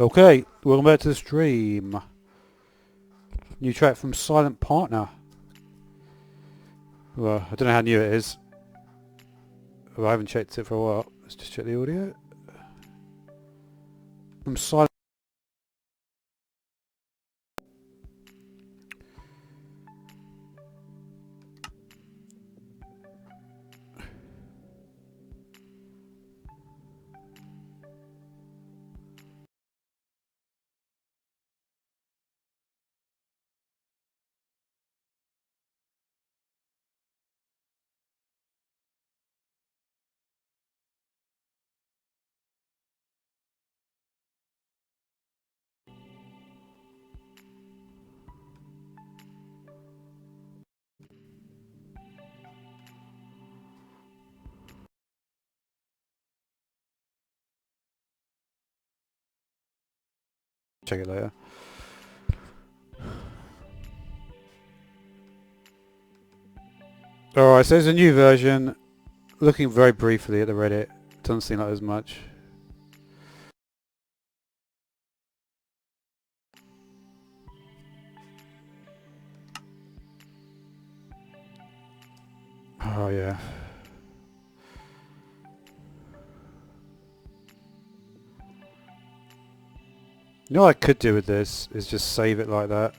Okay, welcome back to the stream. New track from Silent Partner. Well, I don't know how new it is. Well, I haven't checked it for a while. Let's just check the audio. From Silent... Check it later. Alright, so there's a new version. Looking very briefly at the Reddit. Doesn't seem like there's much. Oh yeah. You know what I could do with this is just save it like that.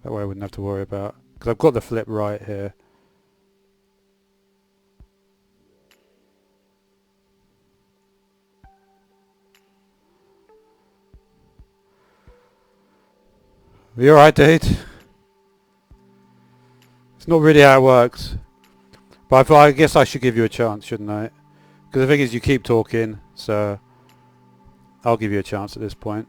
That way I wouldn't have to worry about... Because I've got the flip right here. Are you alright, dude? It's not really how it works. But I thought, I guess I should give you a chance, shouldn't I? Because the thing is, you keep talking, so I'll give you a chance at this point.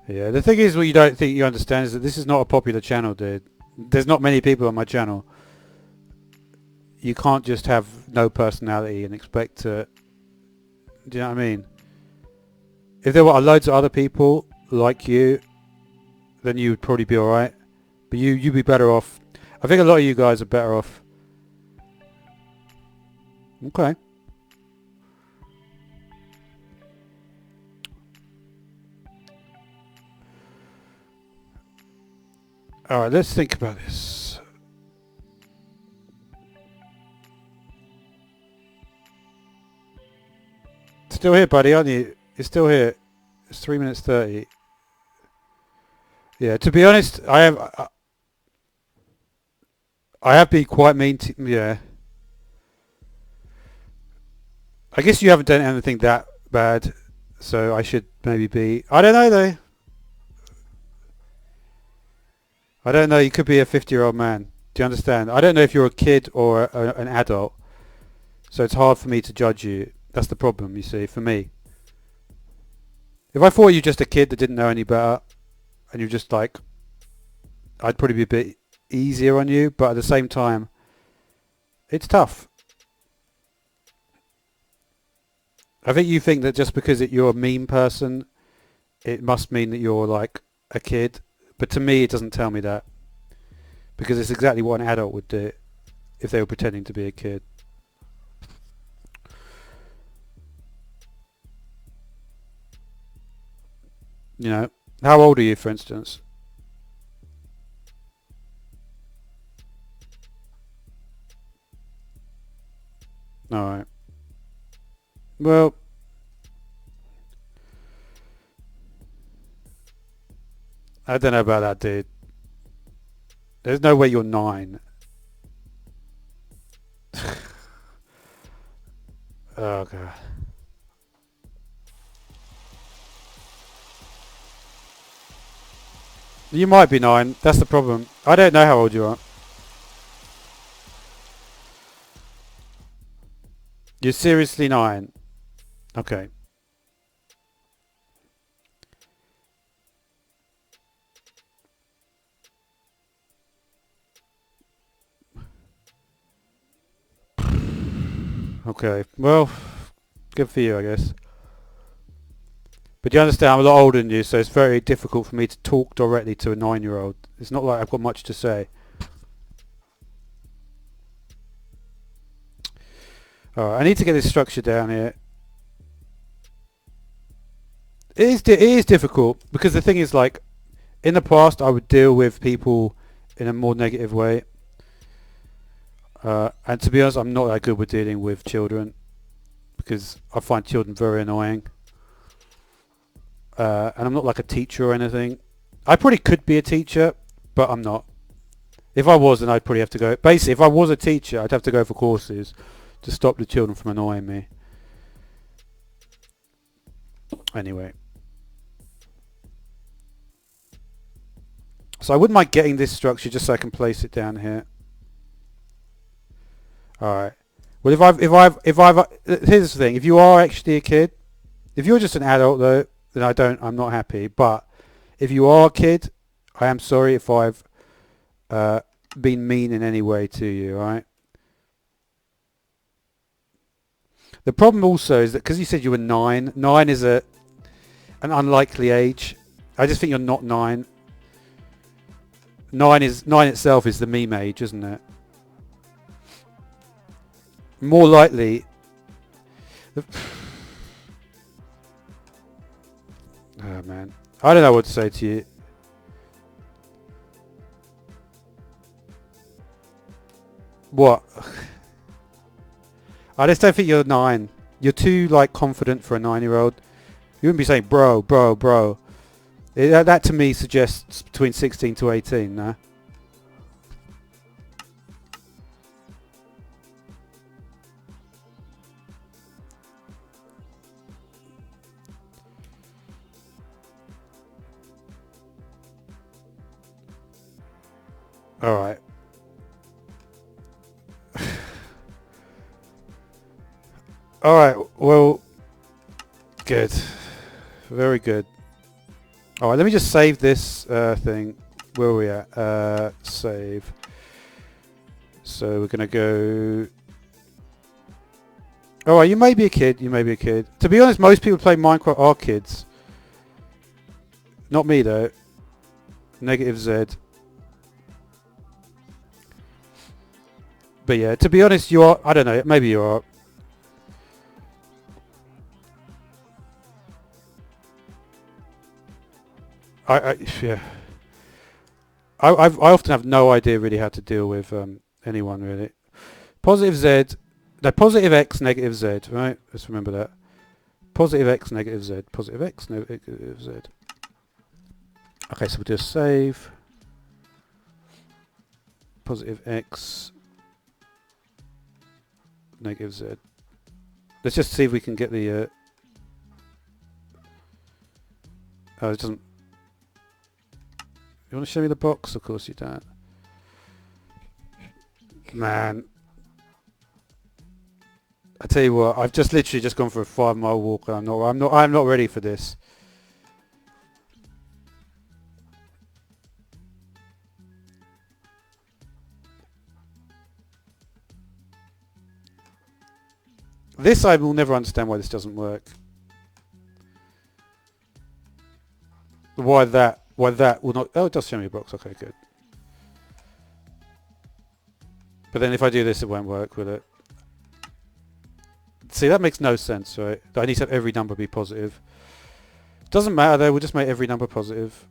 Yeah, the thing is, what you don't think you understand is that this is not a popular channel, dude. There's not many people on my channel. You can't just have no personality and expect to... Do you know what I mean? If there were loads of other people like you, then you would probably be alright. But you'd be better off. I think a lot of you guys are better off. Okay. Alright, let's think about this. Still here, buddy, aren't you? You're still here. It's 3 minutes 30. Yeah, to be honest, I have been quite mean to... Yeah. I guess you haven't done anything that bad, so I should maybe be... I don't know, though. I don't know, you could be a 50-year-old man. Do you understand? I don't know if you're a kid or an adult, so it's hard for me to judge you. That's the problem, you see, for me. If I thought you were just a kid that didn't know any better, and you're just like... I'd probably be a bit easier on you, but at the same time, it's tough. I think you think that just because you're a mean person, it must mean that you're like a kid. But to me, it doesn't tell me that. Because it's exactly what an adult would do if they were pretending to be a kid. You know, how old are you, for instance? Alright. Well... I don't know about that, dude. There's no way you're 9. Oh, God. You might be 9. That's the problem. I don't know how old you are. You're seriously 9. Okay. Okay. Well, good for you, I guess. But you understand, I'm a lot older than you, so it's very difficult for me to talk directly to a 9-year-old. It's not like I've got much to say. Alright, I need to get this structure down here. It is difficult because the thing is, like, in the past I would deal with people in a more negative way. And to be honest, I'm not that good with dealing with children because I find children very annoying. And I'm not like a teacher or anything. I probably could be a teacher, but I'm not. If I was, then I'd probably have to go. Basically, if I was a teacher, I'd have to go for courses to stop the children from annoying me. Anyway. So I wouldn't mind getting this structure just so I can place it down here. Alright. Well, here's the thing. If you are actually a kid, if you're just an adult though, then I'm not happy. But if you are a kid, I am sorry if I've been mean in any way to you, alright? The problem also is that because you said you were 9, 9 is an unlikely age. I just think you're not 9. 9 itself is the meme age, isn't it? More likely... Oh man. I don't know what to say to you. What? I just don't think you're 9. You're too, like, confident for a 9-year-old. You wouldn't be saying, bro, bro, bro. That to me suggests between 16 to 18, no? Alright. Alright, well... Good. Very good. Alright, let me just save this thing. Where are we at? Save. So we're going to go... Alright, you may be a kid. You may be a kid. To be honest, most people playing Minecraft are kids. Not me, though. Negative Z. But yeah, to be honest, you are... I don't know. Maybe you are. Yeah. I often have no idea really how to deal with anyone really. Positive Z, no, positive X, negative Z, right? Let's remember that. Positive X, negative Z, positive X, negative Z. Okay, so we'll just save. Positive X, negative Z. Let's just see if we can get the... Oh, it doesn't... You want to show me the box? Of course you don't. Man. I tell you what, I've just literally just gone for a 5-mile walk and I'm not ready for this. This I will never understand why this doesn't work. Why that will not... Oh, it does show me a box. Okay, good. But then if I do this, it won't work, will it? See, that makes no sense, right? I need to have every number be positive. Doesn't matter, though. We'll just make every number positive.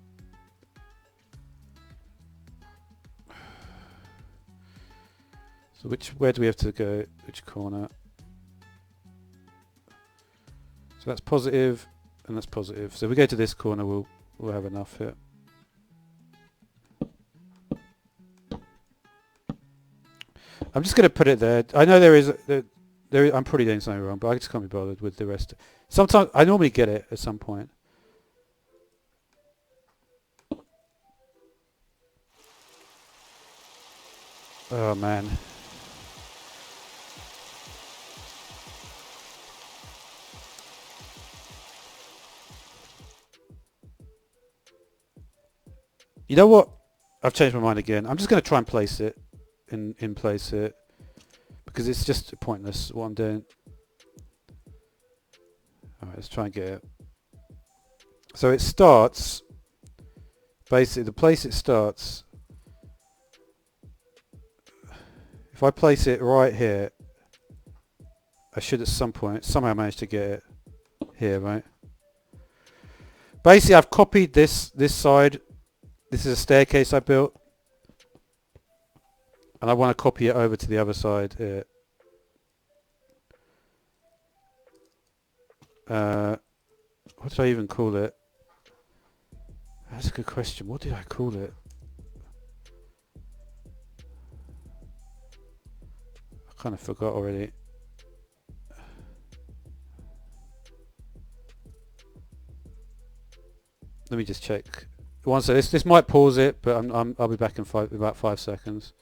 So where do we have to go? Which corner? So that's positive, and that's positive. So if we go to this corner, we'll have enough here. I'm just going to put it there. I know I'm probably doing something wrong, but I just can't be bothered with the rest. Sometimes I normally get it at some point. Oh man. You know what? I've changed my mind again. I'm just going to try and place it in place here because it's just pointless what I'm doing. Alright, let's try and get it. So it starts, basically the place it starts, if I place it right here, I should at some point somehow manage to get it here, right? Basically, I've copied this side. This is a staircase I built, and I want to copy it over to the other side here. What did I even call it? That's a good question. What did I call it? I kind of forgot already. Let me just check. One sec. This might pause it, but I'll be back in about 5 seconds.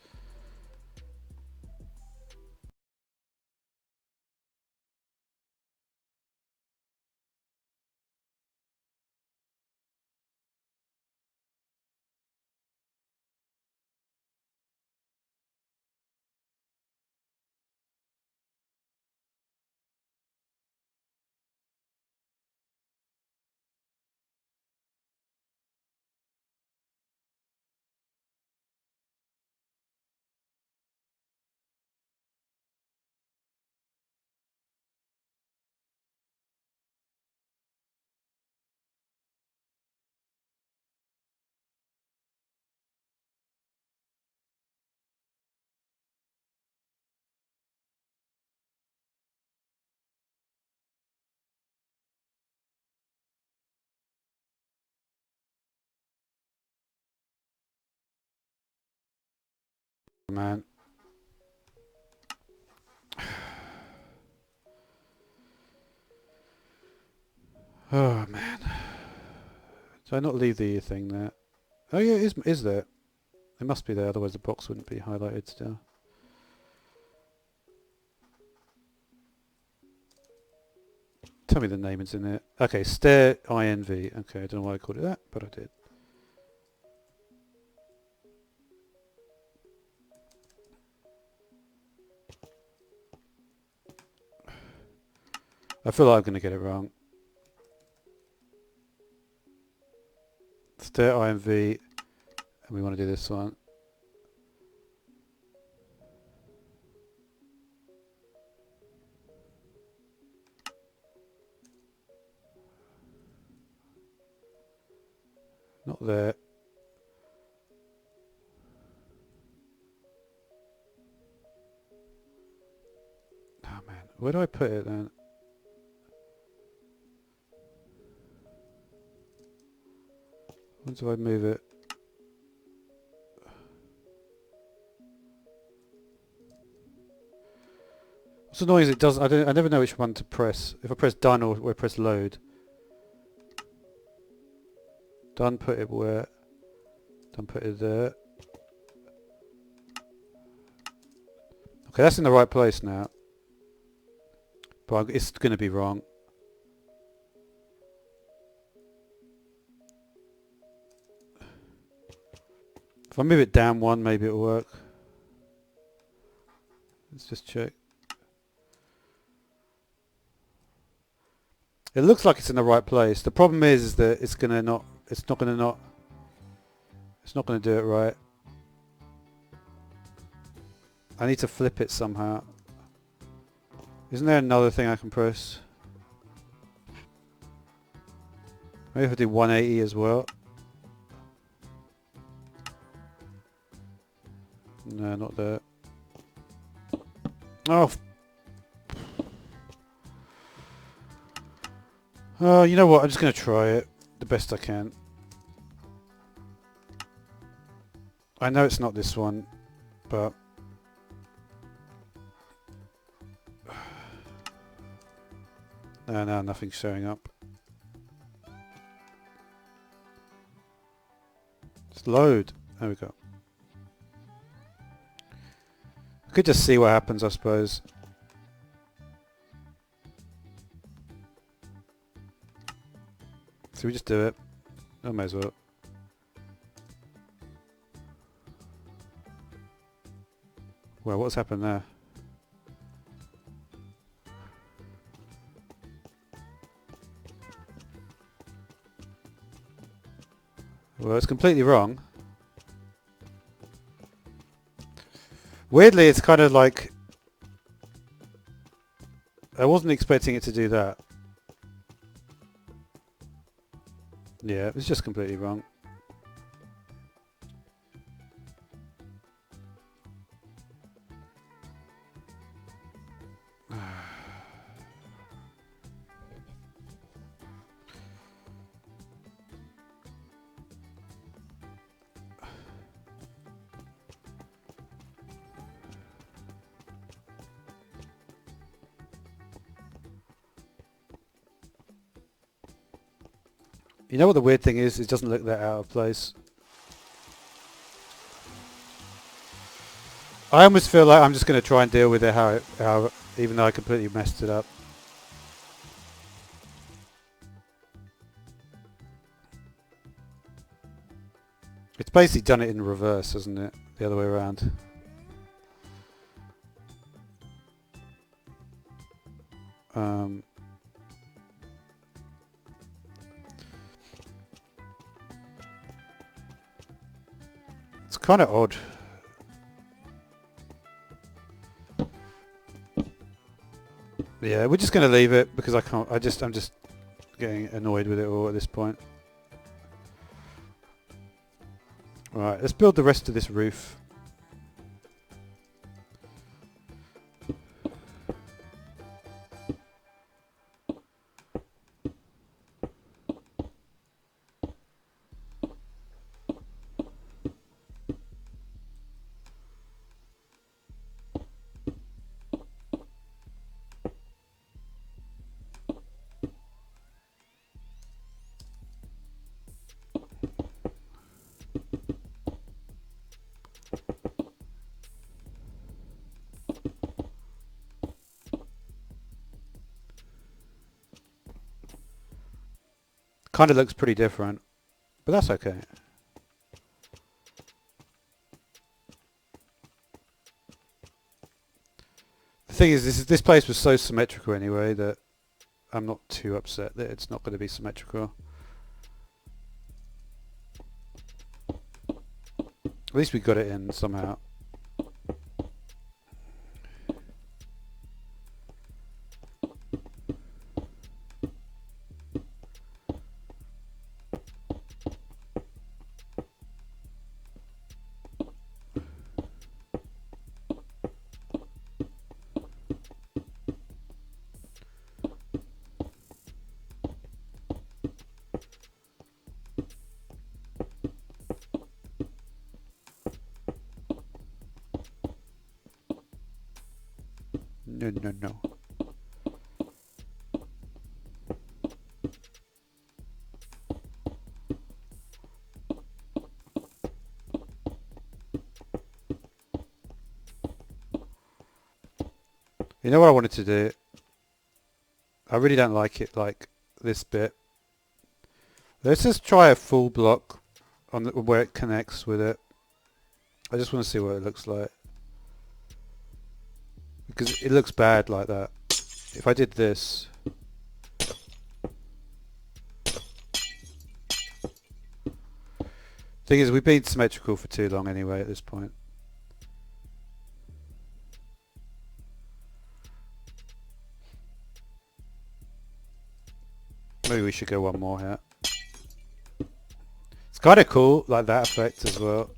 Man. Oh man. Did I not leave the thing there? Oh yeah, it is there. It must be there, otherwise the box wouldn't be highlighted still. Tell me the name is in it. Okay, Stair INV. Okay, I don't know why I called it that, but I did. I feel like I'm going to get it wrong. Stair INV, and we want to do this one. Not there. Oh man, where do I put it then? When do I move it? What's annoying is it doesn't. I never know which one to press. If I press done or I press load. Done, put it where? Done, put it there. Okay, that's in the right place now. But it's going to be wrong. If I move it down one, maybe it'll work. Let's just check. It looks like it's in the right place. The problem is that it's not going to do it right. I need to flip it somehow. Isn't there another thing I can press? Maybe if I do 180 as well. No, not there. Oh. Oh, you know what? I'm just going to try it the best I can. I know it's not this one, but... No, nothing's showing up. Just load. There we go. I could just see what happens, I suppose. So we just do it. I may as well. Well, what's happened there? Well, it's completely wrong. Weirdly, it's kind of like... I wasn't expecting it to do that. Yeah, it was just completely wrong. You know what the weird thing is? It doesn't look that out of place. I almost feel like I'm just going to try and deal with it how even though I completely messed it up. It's basically done it in reverse, hasn't it? The other way around. It's kind of odd. Yeah, we're just going to leave it because I can't. I'm just getting annoyed with it all at this point. Right, let's build the rest of this roof. Kind of looks pretty different, but that's okay. The thing is, this place was so symmetrical anyway that I'm not too upset that it's not going to be symmetrical. At least we got it in somehow. No. You know what I wanted to do? I really don't like it like this bit. Let's just try a full block on where it connects with it. I just want to see what it looks like. Because it looks bad like that. If I did this... Thing is, we've been symmetrical for too long anyway at this point. Maybe we should go one more here. It's kind of cool, like that effect as well.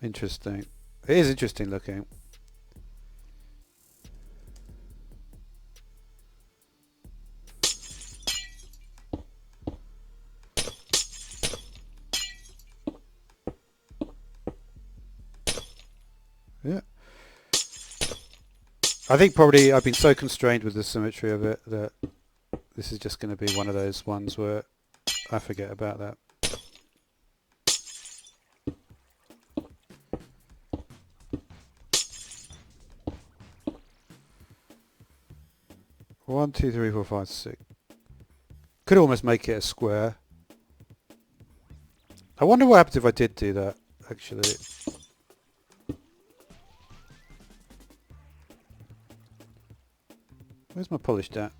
Interesting. It is interesting looking. Yeah. I think probably I've been so constrained with the symmetry of it that this is just going to be one of those ones where I forget about that. One, two, three, four, five, six. Could almost make it a square. I wonder what happens if I did do that, actually. Where's my polished at?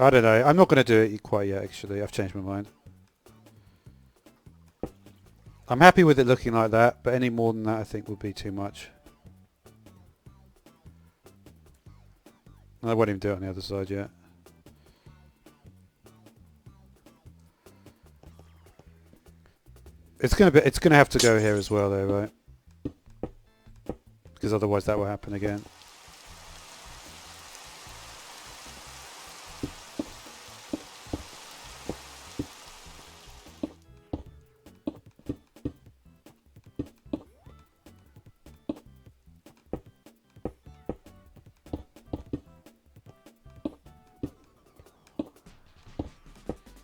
I don't know. I'm not going to do it quite yet, actually. I've changed my mind. I'm happy with it looking like that, but any more than that I think would be too much. I won't even do it on the other side yet. It's gonna have to go here as well though, right? Because otherwise that will happen again.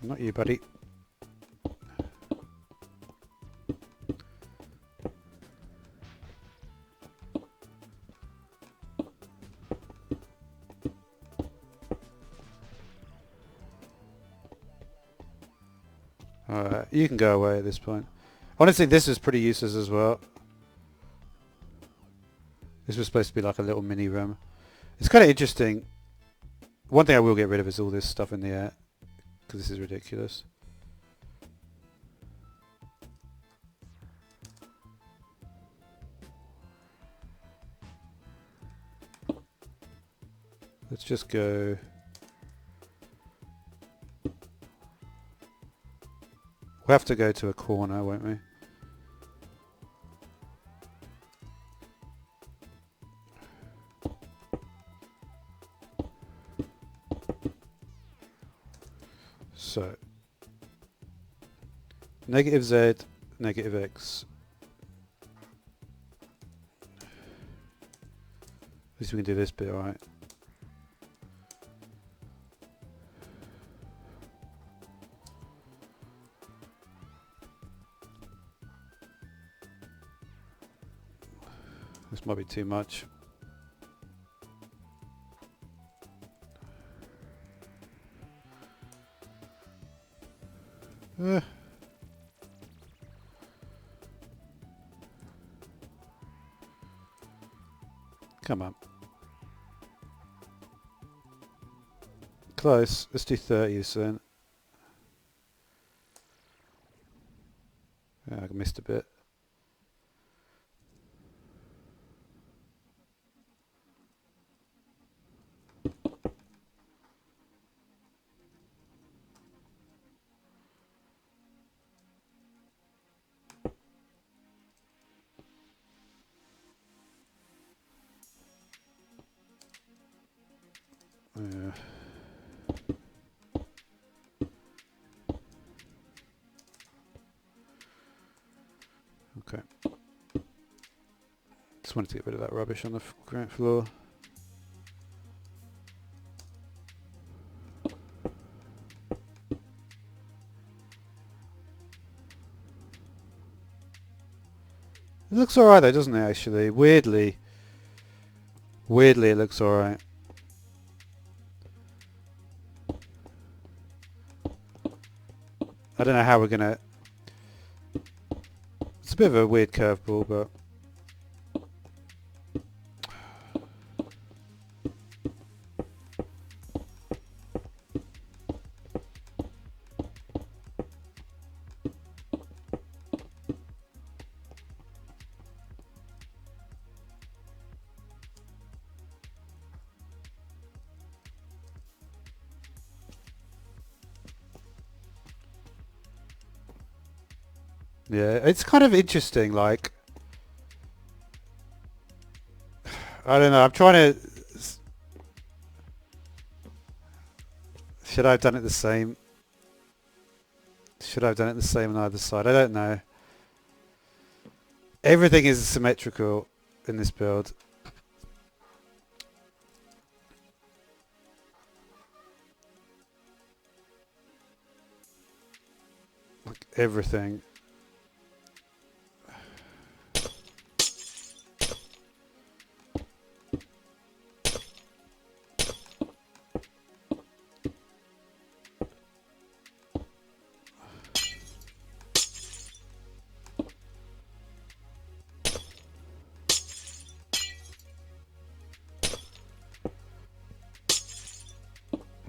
Not you, buddy. Alright, you can go away at this point. Honestly, this is pretty useless as well. This was supposed to be like a little mini room. It's kind of interesting. One thing I will get rid of is all this stuff in the air. Because this is ridiculous. Let's just go... We'll have to go to a corner, won't we? So, negative Z, negative X. At least we can do this bit, alright. This might be too much. Come on. Close. Let's do 30 then. Yeah, I missed a bit. Yeah. Okay. Just wanted to get rid of that rubbish on the ground floor. It looks alright though, doesn't it, actually? Weirdly it looks alright. I don't know how we're gonna... It's a bit of a weird curveball, but... Yeah, it's kind of interesting, like... I don't know, I'm trying to... Should I have done it the same? Should I have done it the same on either side? I don't know. Everything is symmetrical in this build. Like, everything.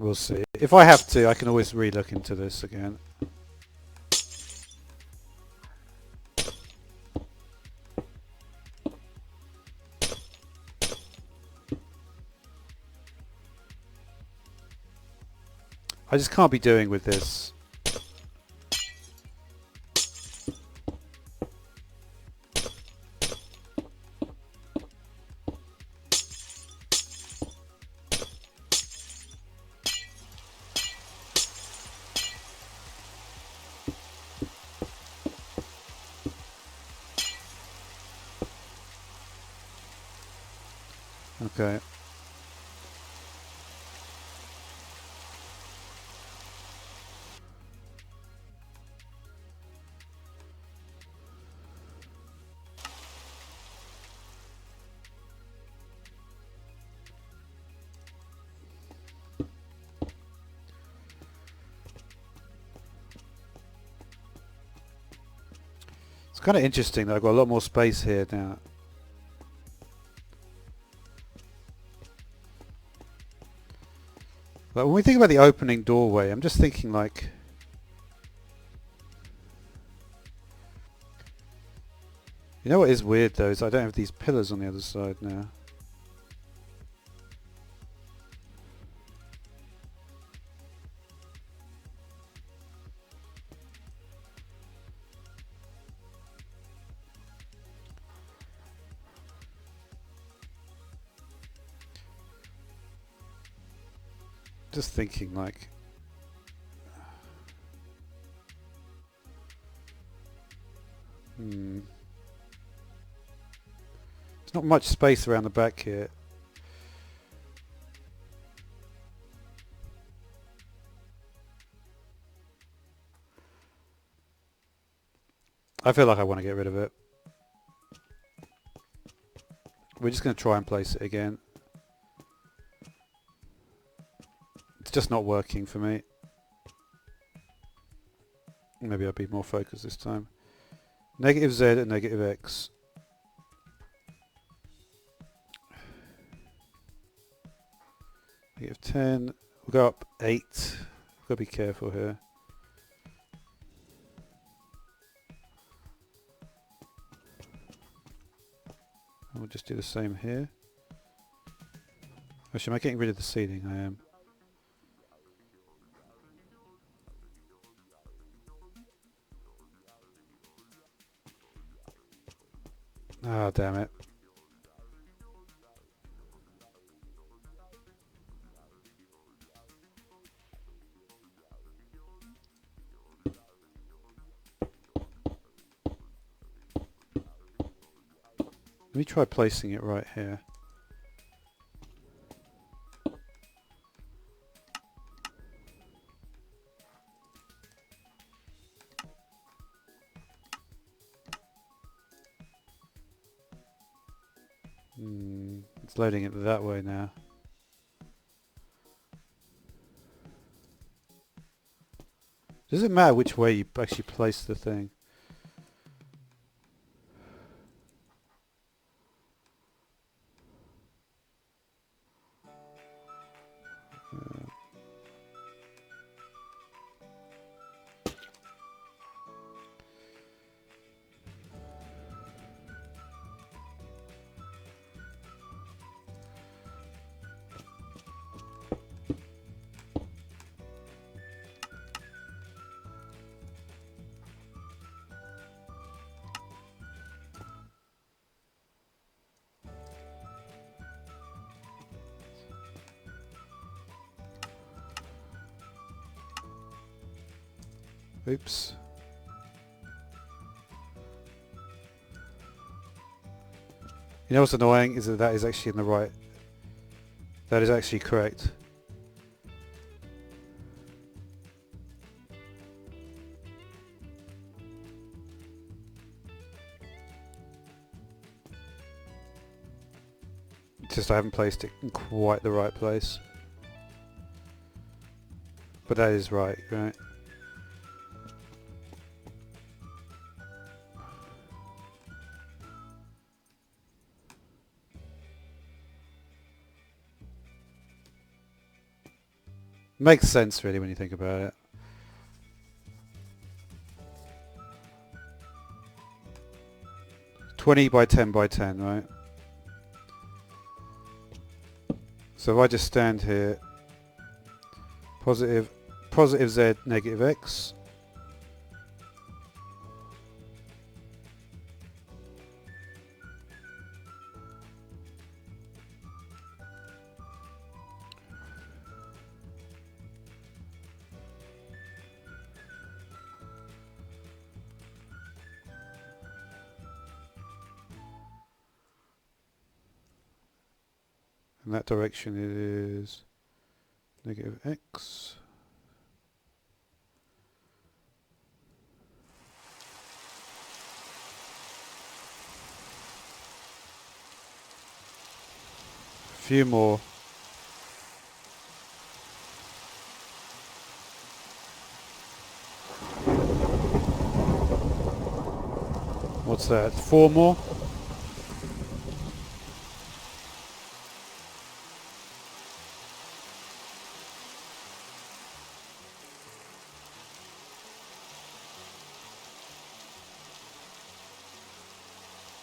We'll see. If I have to, I can always re-look into this again. I just can't be doing with this. Okay. It's kind of interesting that I've got a lot more space here now. But when we think about the opening doorway, I'm just thinking like... You know what is weird though, is I don't have these pillars on the other side now. Just thinking like... There's not much space around the back here. I feel like I want to get rid of it. We're just going to try and place it again. It's just not working for me. Maybe I'll be more focused this time. Negative Z and negative X. Negative 10. We'll go up 8. We've got to be careful here. And we'll just do the same here. Actually, am I getting rid of the ceiling? I am. Ah, damn it. Let me try placing it right here. It's loading it that way now. Does it matter which way you actually place the thing? Oops. You know what's annoying is that is actually in the right. That is actually correct. It's just I haven't placed it in quite the right place. But that is right, right? Makes sense really when you think about it. $20 by 10 by 10, right? So if I just stand here, positive z, negative x. In that direction it is negative x. A few more. What's that? 4 more?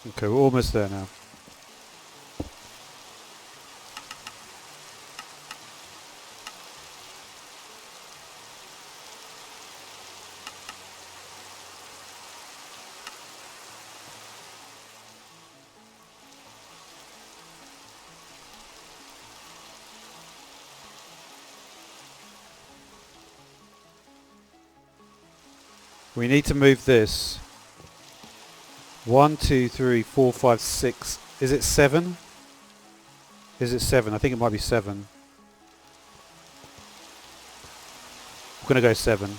Okay, we're almost there now. We need to move this. 1, 2, 3, 4, 5, 6. Is it 7? Is it 7? I think it might be 7. I'm going to go 7.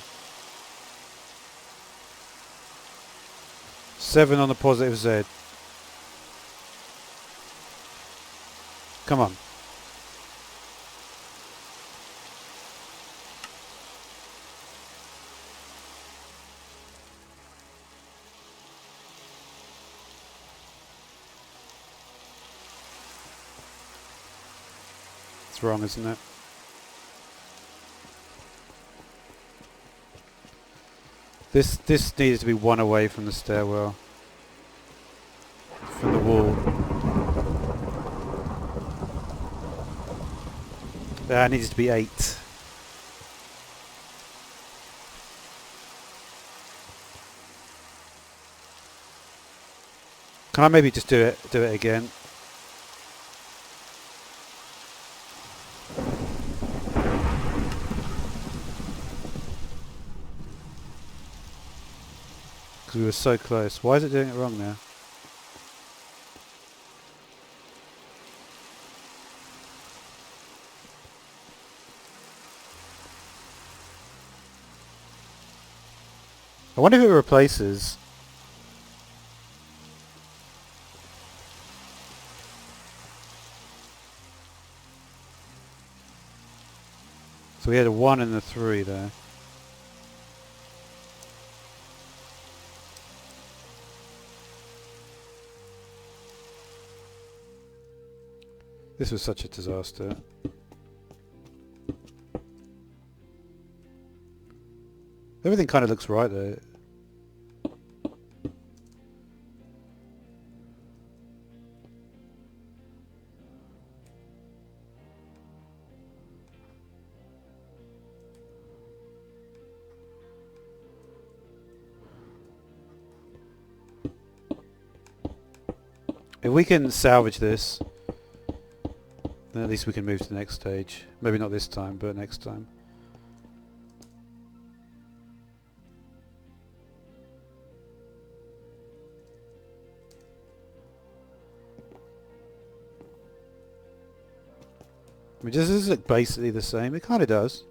7 on the positive Z. Come on. It's wrong, isn't it? This needs to be 1 away from the stairwell. From the wall. That needs to be 8. Can I maybe just do it again? Because we were so close. Why is it doing it wrong now? I wonder if it replaces. So we had a 1 and a 3 there. This was such a disaster. Everything kind of looks right there. If we can salvage this, then at least we can move to the next stage. Maybe not this time, but next time. I mean, does this look basically the same? It kind of does.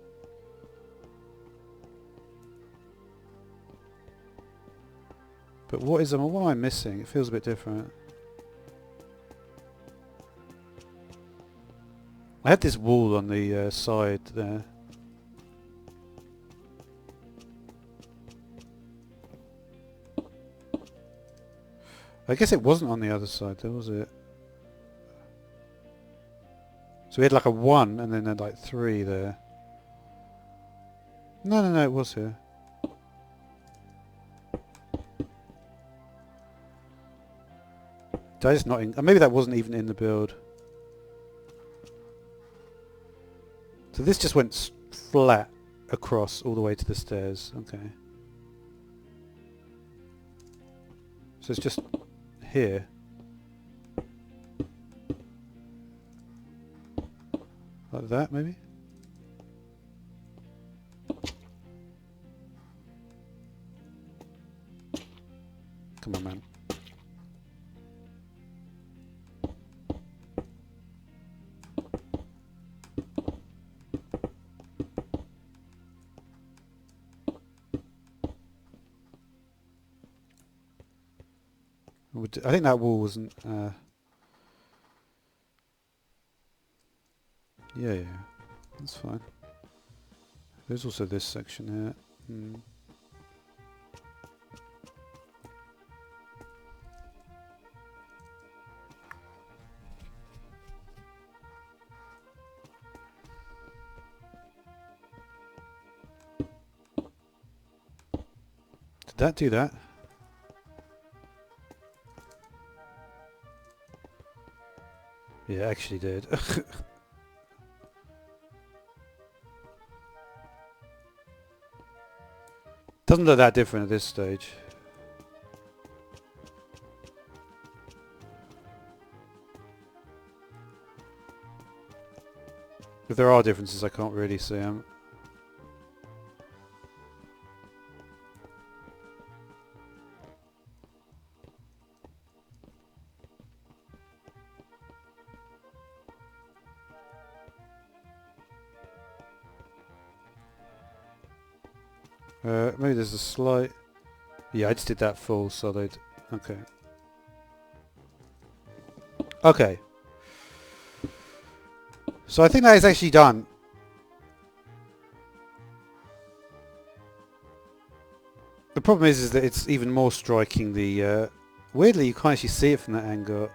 But what am I missing? It feels a bit different. I had this wall on the side there. I guess it wasn't on the other side though, was it? So we had like a 1 and then like 3 there. No, no, no, it was here. Did I just not in... maybe that wasn't even in the build. So this just went flat across all the way to the stairs. Okay. So it's just here. Like that, maybe? Come on, man. I think that wall wasn't... yeah, that's fine. There's also this section here. Did that do that? Yeah, it actually did. Doesn't look that different at this stage. If there are differences, I can't really see them. Maybe there's a slight... yeah, I just did that full solid. Okay. Okay. So I think that is actually done. The problem is that it's even more striking. The weirdly, you can't actually see it from that angle.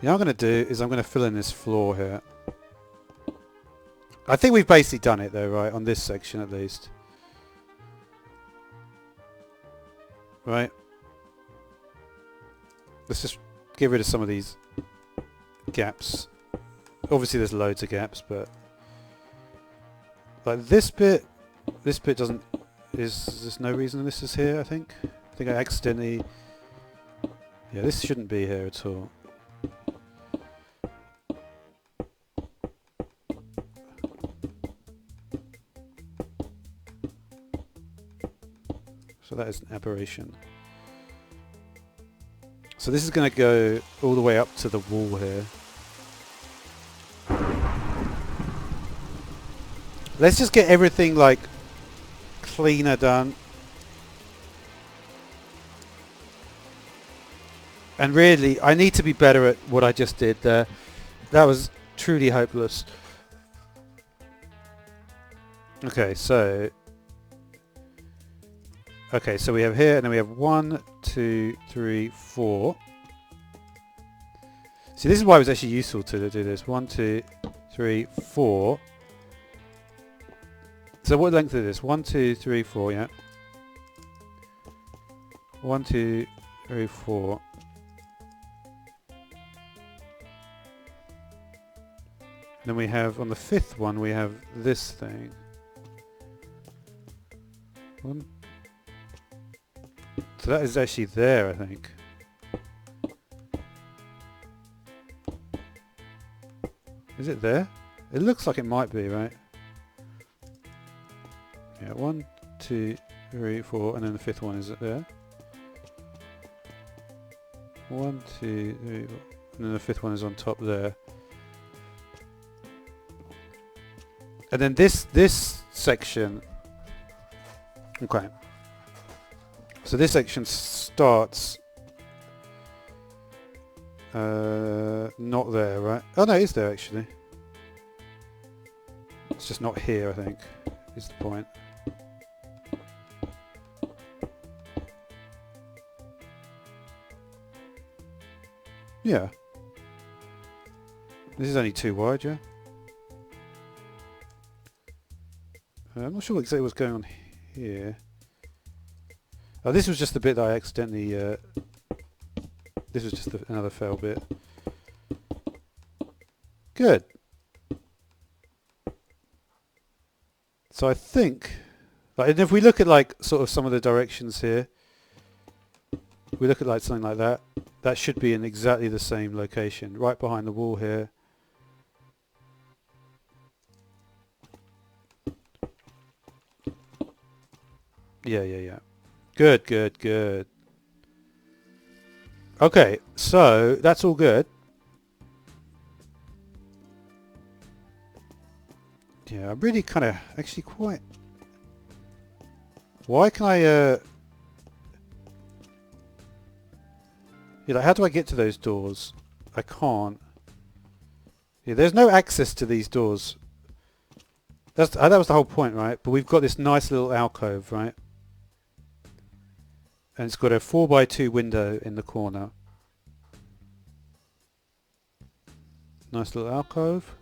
What I'm going to do is I'm going to fill in this floor here. I think we've basically done it though, right? On this section at least. Right? Let's just get rid of some of these gaps. Obviously there's loads of gaps, but... like this bit doesn't... there's no reason this is here, I think. I think I accidentally... yeah, this shouldn't be here at all. So that is an aberration. So this is going to go all the way up to the wall here. Let's just get everything like cleaner done. And really, I need to be better at what I just did there. That was truly hopeless. Okay, so... okay, so we have here, and then we have 1, 2, 3, 4. See, this is why it was actually useful to do this. 1, 2, 3, 4. So what length is this? 1, 2, 3, 4, yeah. 1, 2, 3, 4. Then we have, on the 5th one, we have this thing. 1. So that is actually there, I think. Is it there? It looks like it might be, right? Yeah, 1, 2, 3, 4, and then the 5th one, is it there? 1, 2, 3, 4, and then the 5th one is on top there. And then this section... okay. So this section starts not there, right? Oh no, it is there actually. It's just not here, I think, is the point. Yeah. This is only 2 wide, yeah? I'm not sure exactly what's going on here. Oh, this was just the bit that I accidentally... this was just another fail bit. Good. So I think... Like, and if we look at like sort of some of the directions here, we look at like something like that, that should be in exactly the same location, right behind the wall here. Yeah. Good, good, good. Okay, so that's all good. Yeah, I'm really kind of actually quite... Why can I... Yeah, like, how do I get to those doors? I can't. Yeah, there's no access to these doors. That was the whole point, right? But we've got this nice little alcove, right? And it's got a 4x2 window in the corner. Nice little alcove.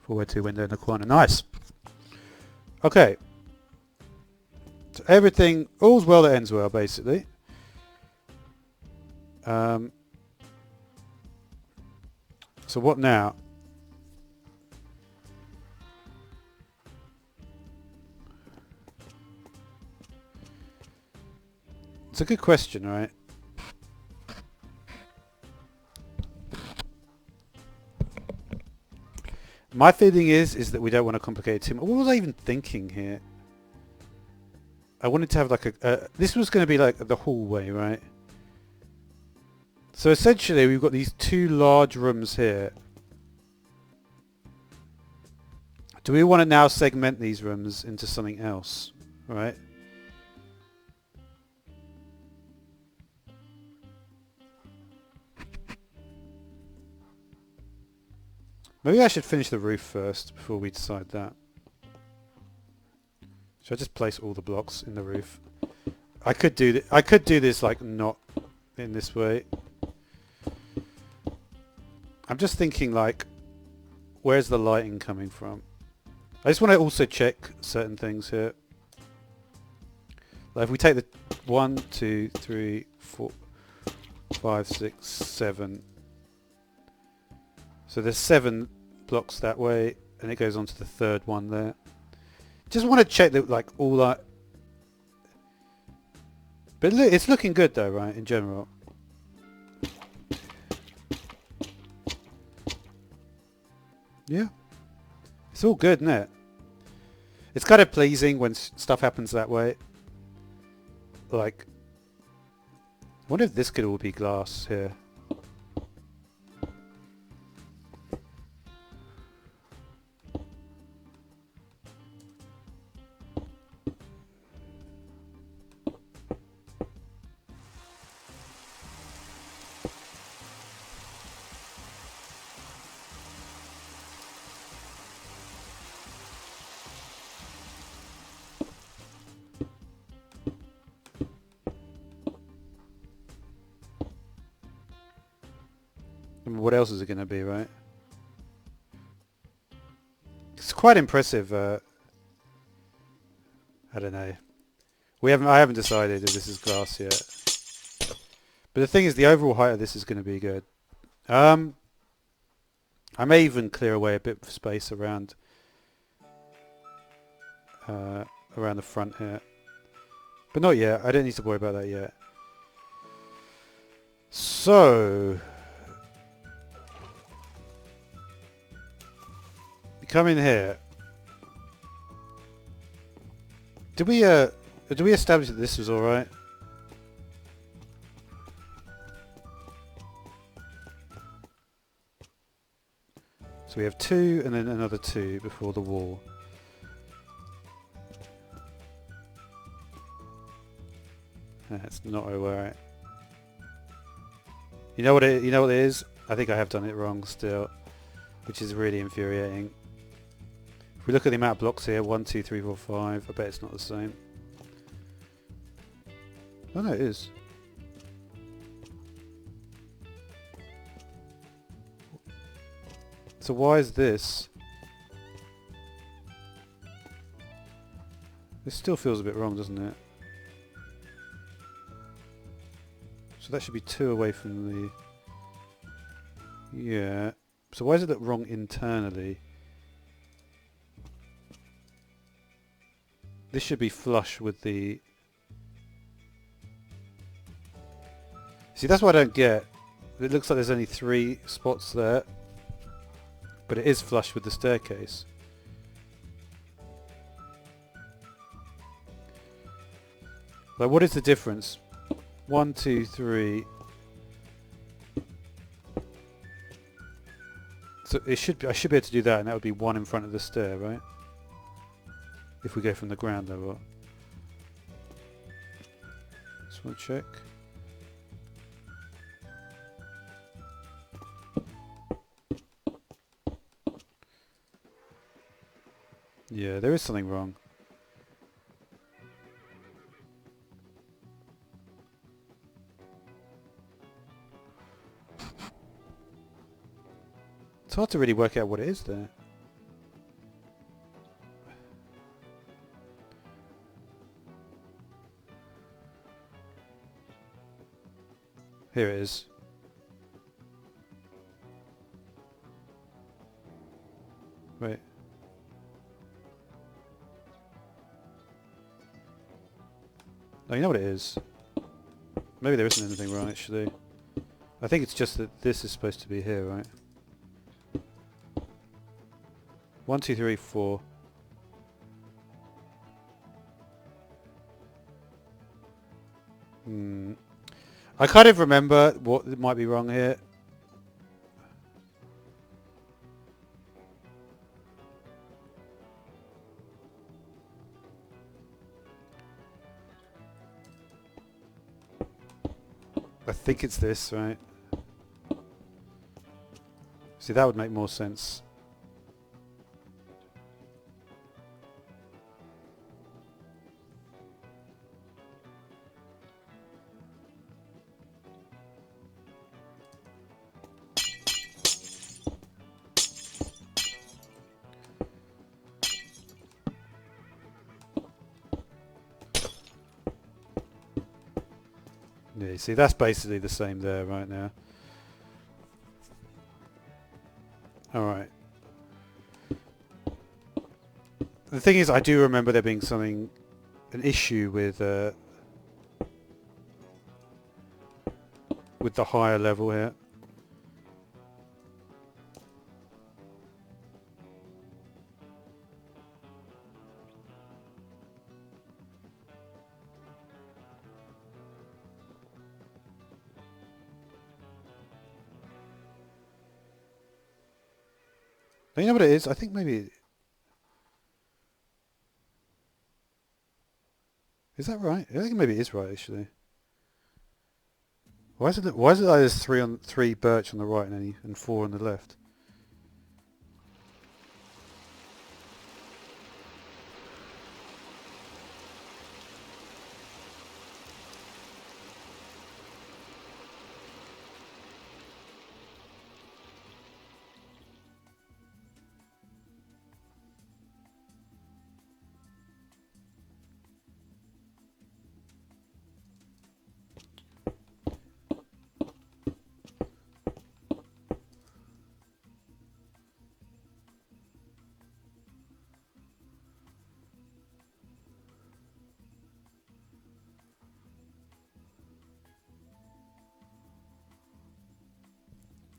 4x2 window in the corner. Nice. Okay. So everything, all's well that ends well, basically. So what now? It's a good question, right? My feeling is that we don't want to complicate it too much. What was I even thinking here? I wanted to have like a... this was going to be like the hallway, right? So essentially we've got these 2 large rooms here. Do we want to now segment these rooms into something else, right? Maybe I should finish the roof first before we decide that. Should I just place all the blocks in the roof? I could do this like not in this way. I'm just thinking like, where's the lighting coming from? I just want to also check certain things here. Like if we take the 1, 2, 3, 4, 5, 6, 7. So there's 7 blocks that way, and it goes on to the 3rd one there. Just want to check that like all that. But look, it's looking good though, right? In general. Yeah. It's all good, isn't it? It's kind of pleasing when stuff happens that way. Like, I wonder if this could all be glass here. What else is it going to be, right? It's quite impressive. I don't know. I haven't decided if this is glass yet. But the thing is, the overall height of this is going to be good. I may even clear away a bit of space around around the front here. But not yet. I don't need to worry about that yet. So... come in here. Did we establish that this was alright? So we have 2 and then another 2 before the wall. That's not alright. You know what it is? I think I have done it wrong still, which is really infuriating. If we look at the amount of blocks here, 1, 2, 3, 4, 5, I bet it's not the same. Oh no, it is. So why is this? This still feels a bit wrong, doesn't it? So that should be 2 away from the... Yeah. So why does it look wrong internally? This should be flush with the... See, that's what I don't get. It looks like there's only 3 spots there. But it is flush with the staircase. Like, what is the difference? 1, 2, 3. So it should be, I should be able to do that, and that would be 1 in front of the stair, right? If we go from the ground level. Just want to check. Yeah, there is something wrong. It's hard to really work out what it is there. Here it is. Wait. Oh, you know what it is? Maybe there isn't anything wrong actually. I think it's just that this is supposed to be here, right? 1, 2, 3, 4. I kind of remember what might be wrong here. I think it's this, right? See, that would make more sense. Yeah, see, that's basically the same there right now. Alright. The thing is, I do remember there being an issue with the higher level here. Do you know what it is? I think maybe... Is that right? I think maybe it is right actually. Why is it like there's 3 birch on the right and 4 on the left?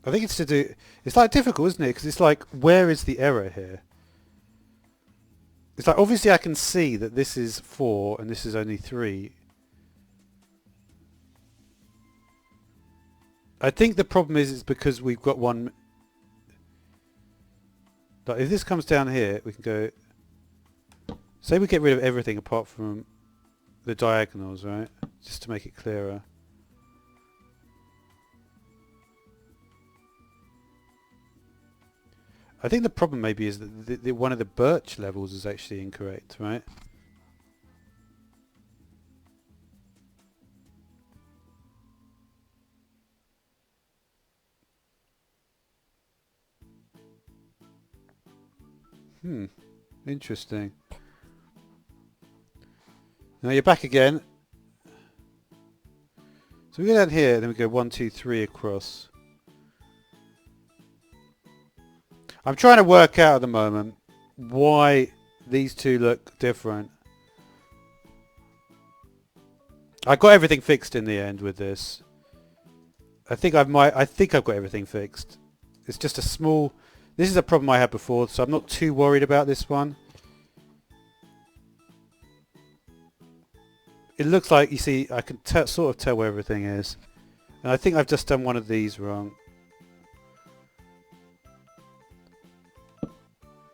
I think it's to do... It's like difficult, isn't it? Because it's like, where is the error here? It's like, obviously I can see that this is 4 and this is only 3. I think the problem is it's because we've got one... Like, if this comes down here, we can go... Say we get rid of everything apart from the diagonals, right? Just to make it clearer. I think the problem maybe is that one of the birch levels is actually incorrect, right? Interesting. Now you're back again. So we go down here, then we go 1, 2, 3 across. I'm trying to work out at the moment why these two look different. I got everything fixed in the end with this. I think I've got everything fixed. It's just a small. This is a problem I had before, so I'm not too worried about this one. It looks like, you see, I can sort of tell where everything is. And I think I've just done one of these wrong.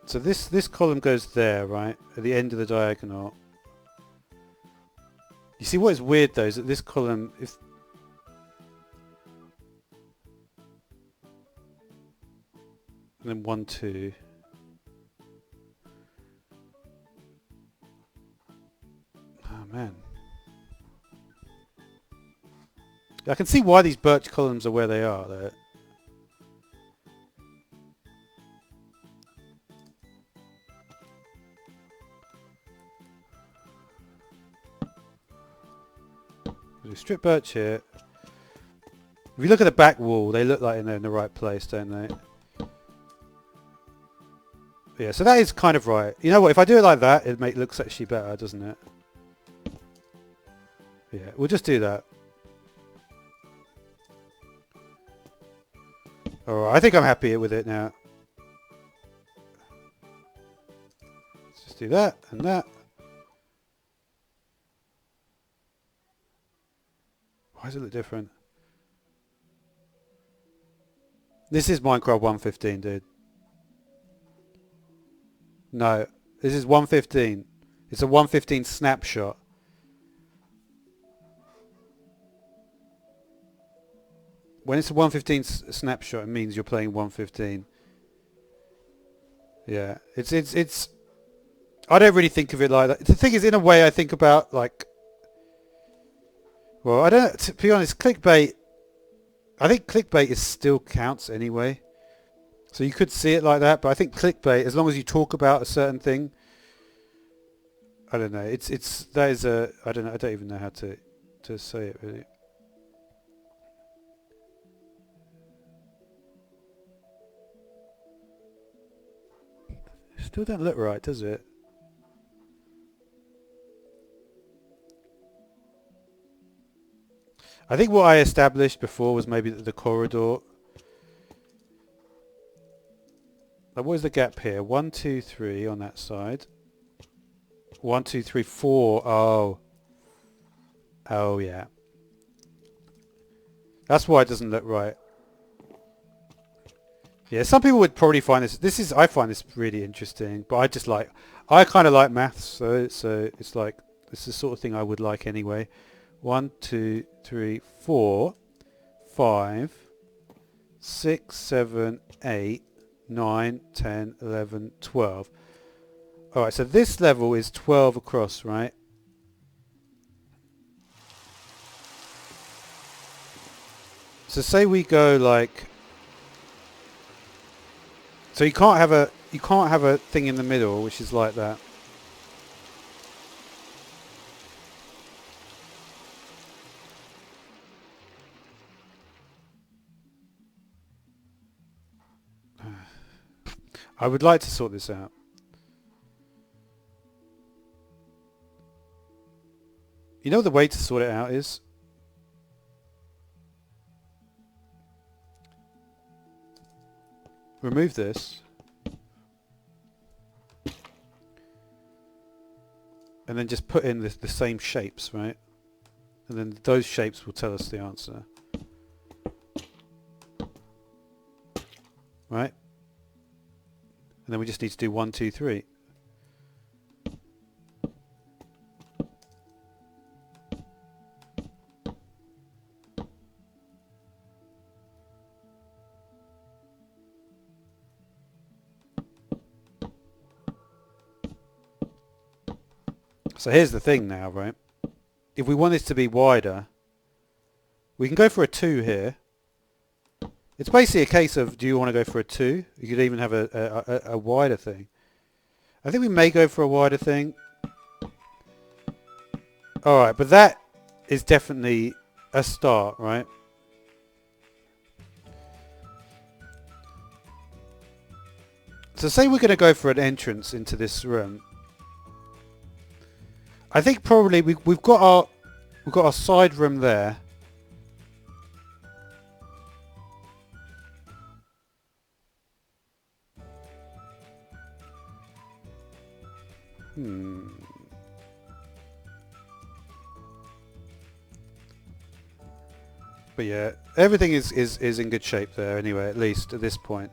So this column goes there, right? At the end of the diagonal. You see what is weird though is that this column is... And then 1, 2. Oh man. I can see why these birch columns are where they are though. We strip birch here. If you look at the back wall, they look like they're in the right place, don't they? Yeah, so that is kind of right. You know what? If I do it like that, it looks actually better, doesn't it? Yeah, we'll just do that. Alright, I think I'm happy with it now. Let's just do that and that. Why does it look different? This is Minecraft 1.15, dude. No, this is 1.15. It's a 1.15 snapshot. When it's a 1.15 snapshot, it means you're playing 1.15. Yeah, it's. I don't really think of it like that. The thing is, in a way, I think about like. Well, I don't. To be honest, clickbait. I think clickbait is still counts anyway. So you could see it like that, but I think clickbait, as long as you talk about a certain thing, I don't know. That is a. I don't know. I don't even know how to say it really. Still don't look right, does it? I think what I established before was maybe the corridor. Like, what is the gap here? 1, 2, 3 on that side. 1, 2, 3, 4. Oh. Oh, yeah. That's why it doesn't look right. Yeah, some people would probably find this. I find this really interesting, but I kind of like maths, so it's like this is the sort of thing I would like anyway. 1, 2, 3, 4, 5, 6, 7, 8, 9, 10, 11, 12. Alright, so this level is 12 across, right? So say we go like... So you can't have a thing in the middle which is like that. I would like to sort this out. You know what the way to sort it out is? Remove this. And then just put in the same shapes, right? And then those shapes will tell us the answer. Right? And then we just need to do 1, 2, 3. So here's the thing now, right? If we want this to be wider, we can go for a 2 here. It's basically a case of, do you want to go for a 2? You could even have a wider thing. I think we may go for a wider thing. Alright, but that is definitely a start, right? So say we're going to go for an entrance into this room. I think probably we've got our side room there. But yeah, everything is in good shape there anyway, at least at this point.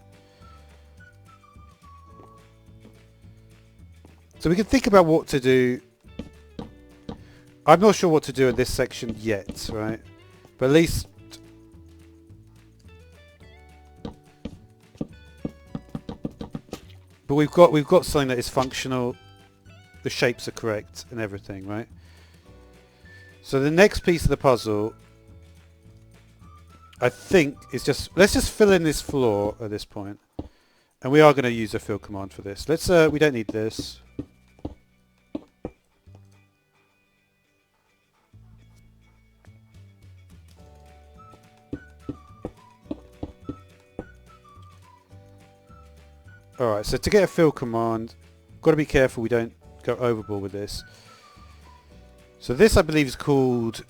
So we can think about what to do. I'm not sure what to do in this section yet, right? But at least... But we've got something that is functional. The shapes are correct and everything, right? So the next piece of the puzzle, I think, is just... Let's just fill in this floor at this point. And we are going to use a fill command for this. Let's... we don't need this. Alright, so to get a fill command, got to be careful we don't go overboard with this. So this, I believe, is called...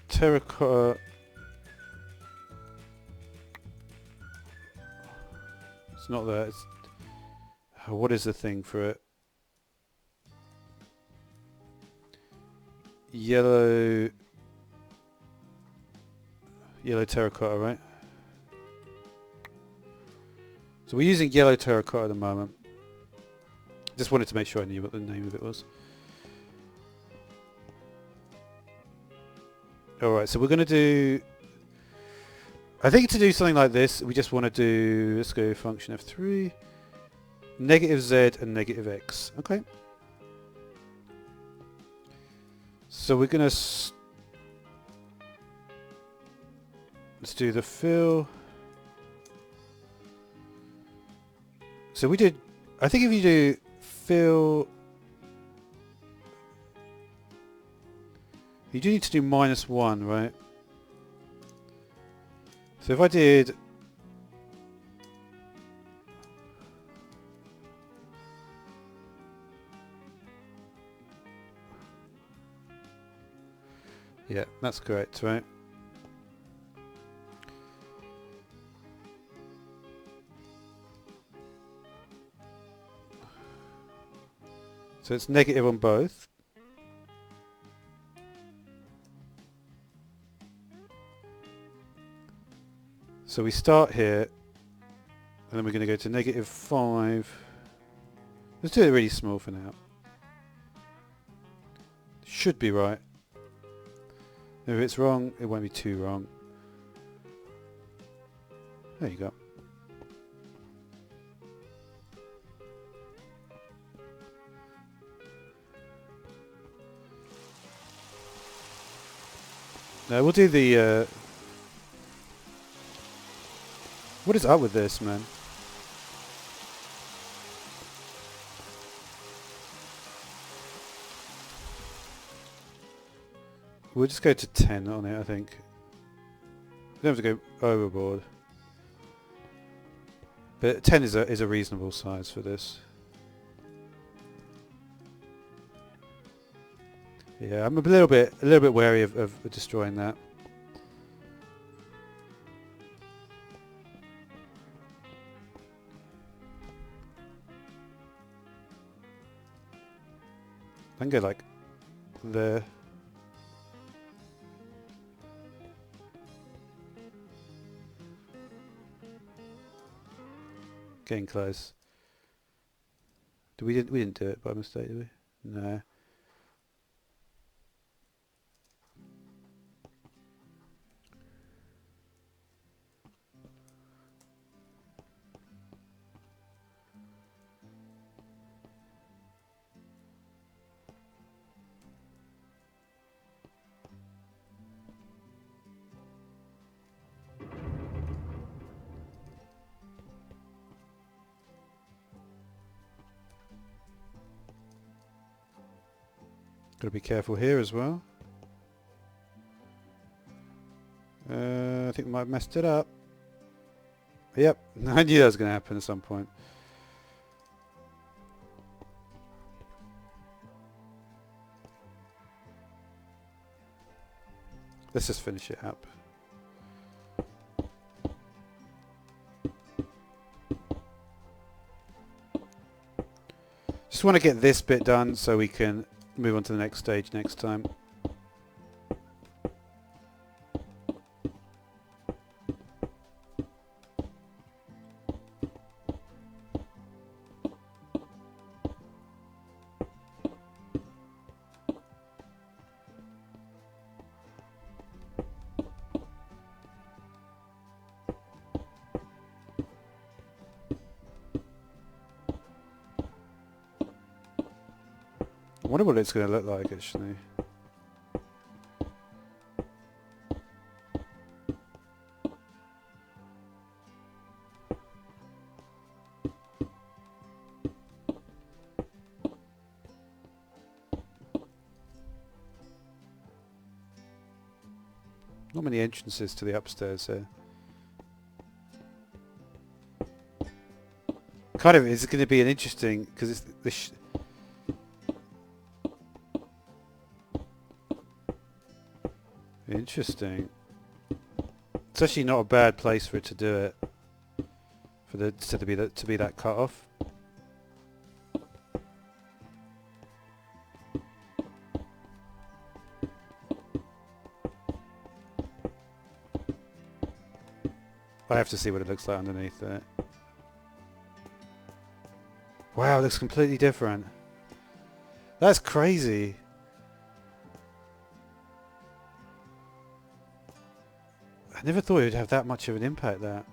terracotta... It's not that. It's... what is the thing for it? Yellow terracotta, right? So we're using yellow terracotta at the moment. Just wanted to make sure I knew what the name of it was. Alright, so we're going to do... I think to do something like this, we just want to do... Let's go function F3. Negative Z and negative X. Okay. So we're going to... Let's do the fill. So we did... I think if you do fill... You do need to do -1, right? So if I did... Yeah, that's correct, right? So it's negative on both. So we start here, and then we're going to go to -5. Let's do it really small for now. Should be right. If it's wrong, it won't be too wrong. There you go. Now we'll do the... What is up with this, man? We'll just go to 10 on it, I think. We don't have to go overboard. But 10 is a reasonable size for this. Yeah, I'm a little bit wary of destroying that. I can go like there. Getting close. We didn't do it by mistake, did we? No. Got to be careful here as well. I think we might have messed it up. Yep, I knew that was going to happen at some point. Let's just finish it up. Just want to get this bit done so we can move on to the next stage next time. I wonder what it's going to look like actually. Not many entrances to the upstairs here. Kind of is going to be an interesting because it's the interesting. It's actually not a bad place for it to do it. For the to be that cut off. I have to see what it looks like underneath there. Wow, it looks completely different. That's crazy. I never thought it would have that much of an impact, that.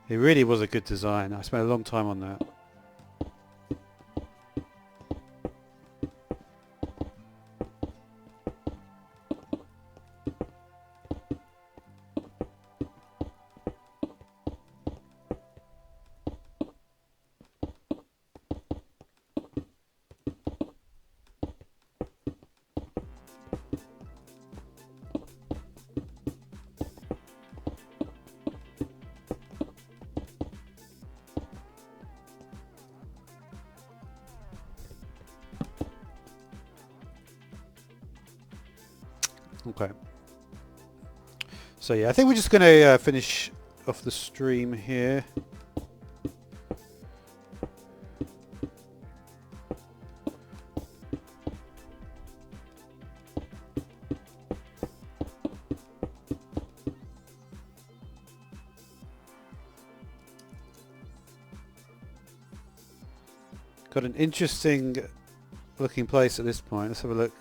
It really was a good design. I spent a long time on that. Okay. So yeah, I think we're just going to finish off the stream here. Got an interesting looking place at this point. Let's have a look.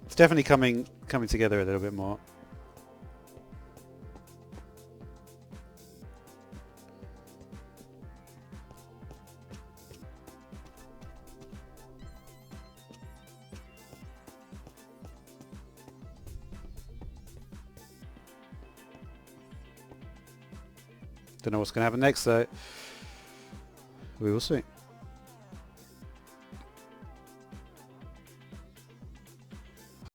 It's definitely coming together a little bit more. Don't know what's going to happen next though. We will see.